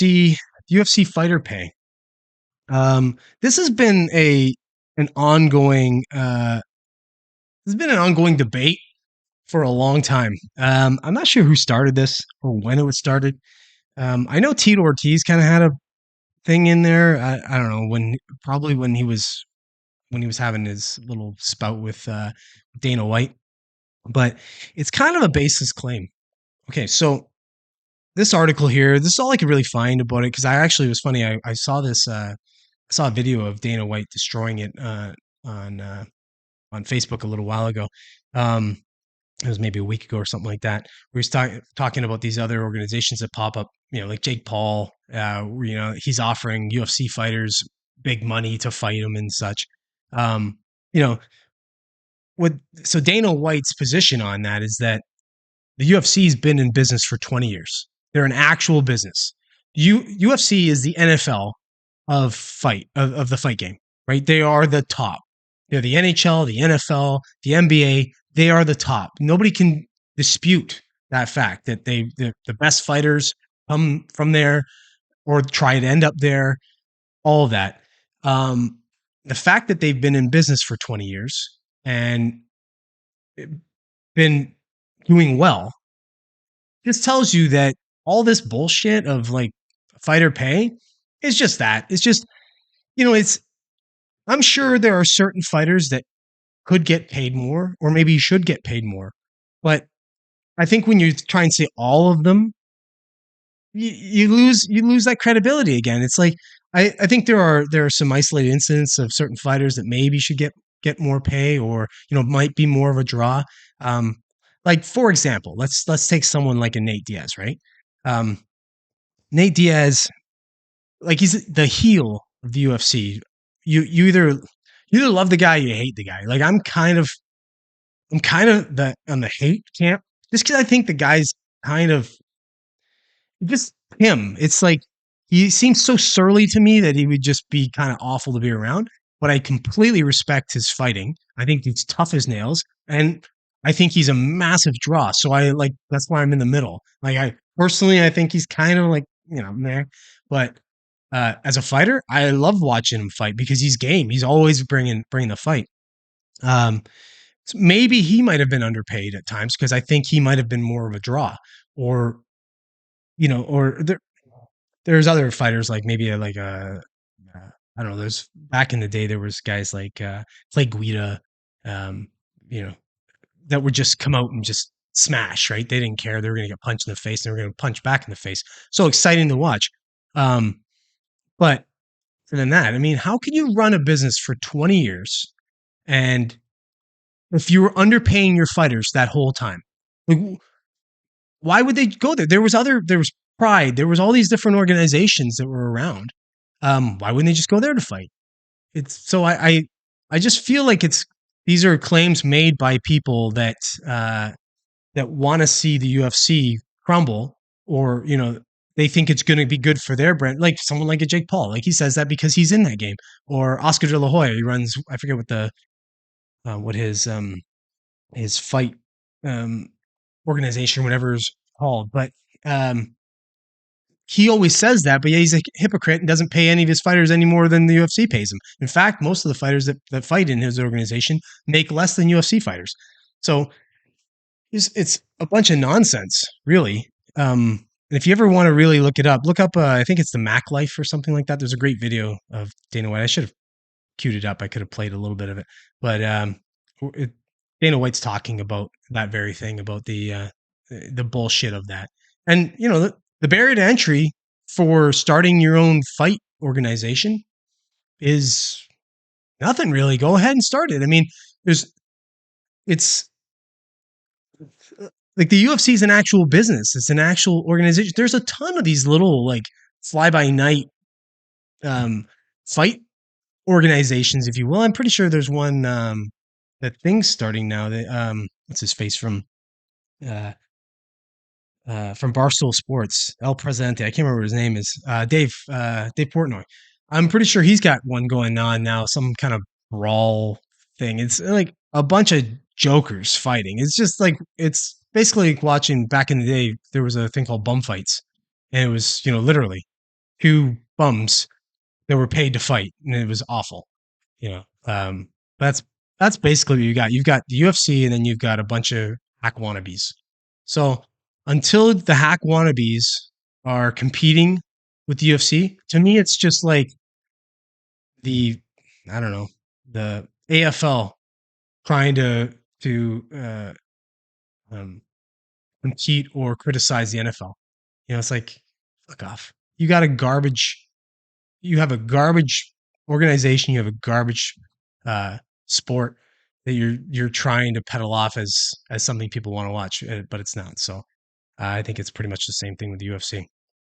UFC fighter pay. This has been an ongoing this has been an ongoing debate for a long time. I'm not sure who started this or when it was started. I know Tito Ortiz kind of had a thing in there. I don't know when, probably when he was having his little spout with Dana White, but it's kind of a baseless claim. Okay, so this article here, this is all I could really find about it because I actually, it was funny. I saw this. I saw a video of Dana White destroying it on uh, on Facebook a little while ago. Um, it was maybe a week ago or something like that. We were talking about these other organizations that pop up, like Jake Paul. He's offering UFC fighters big money to fight him and such. Um, you know, what? So Dana White's position on that is that the UFC's been in business for 20 years. They're an actual business. UFC is the NFL of the fight game, right? They are the top. They're the NHL, the NFL, the NBA. They are the top. Nobody can dispute that fact that the best fighters come from there or try to end up there. All of that. Um, the fact that they've been in business for 20 years and been doing well, this tells you that all this bullshit of like fighter pay is just that. It's just, it's, I'm sure there are certain fighters that could get paid more or maybe should get paid more. But I think when you try and say all of them, you lose that credibility again. It's like I think there are some isolated incidents of certain fighters that maybe should get more pay or might be more of a draw. Um, like for example, let's take someone like a Nate Diaz, right? Um, Nate Diaz, like he's the heel of the UFC. You either love the guy or you hate the guy. Like I'm kind of on the hate camp just because I think the guy's kind of just him. It's like he seems so surly to me that he would just be kind of awful to be around. But I completely respect his fighting. I think he's tough as nails, and I think he's a massive draw. So I like that's why I'm in the middle. Like I personally, I think he's kind of like meh. But as a fighter, I love watching him fight because he's game. He's always bringing the fight. Um, so maybe he might have been underpaid at times because I think he might have been more of a draw, or or there's other fighters like maybe I don't know. There's back in the day there was guys like Clay Guida, um, you know, that would just come out and just smash. Right? They didn't care. They were going to get punched in the face. And they were going to punch back in the face. So exciting to watch. Um, but other than that, I mean, how can you run a business for 20 years and if you were underpaying your fighters that whole time? Like, why would they go there? There was Pride, there was all these different organizations that were around. Why wouldn't they just go there to fight? It's so I just feel like these are claims made by people that want to see the UFC crumble, or they think it's going to be good for their brand. Like someone like a Jake Paul, like he says that because he's in that game, or Oscar DeLaHoya, he runs. I forget what his fight um, organization, whatever is called, but um, he always says that, but yeah, he's a hypocrite and doesn't pay any of his fighters any more than the UFC pays him. In fact, most of the fighters that fight in his organization make less than UFC fighters. So it's a bunch of nonsense, really. And if you ever want to really look it up, look up, I think it's the Mac Life or something like that. There's a great video of Dana White. I should have queued it up. I could have played a little bit of it. But it, Dana White's talking about that very thing, about the bullshit of that. And, the barrier to entry for starting your own fight organization is nothing really. Go ahead and start it. I mean, it's like the UFC is an actual business. It's an actual organization. There's a ton of these little like fly by night fight organizations, if you will. I'm pretty sure there's one that thing's starting now. That what's his face uh, from Barstool Sports, El Presidente. I can't remember what his name is. Dave Portnoy. I'm pretty sure he's got one going on now. Some kind of brawl thing. It's like a bunch of jokers fighting. It's just like it's basically like watching back in the day. There was a thing called bum fights, and it was literally two bums that were paid to fight, and it was awful. You know, that's that's basically what you got. You've got the UFC, and then you've got a bunch of hack wannabes. So until the hack wannabes are competing with the UFC, to me, it's just like the I don't know the AFL trying to um, compete or criticize the NFL. You know, it's like fuck off. You got a garbage. You have a garbage organization. You have a garbage sport that you're trying to peddle off as something people want to watch, but it's not. So I think it's pretty much the same thing with the UFC.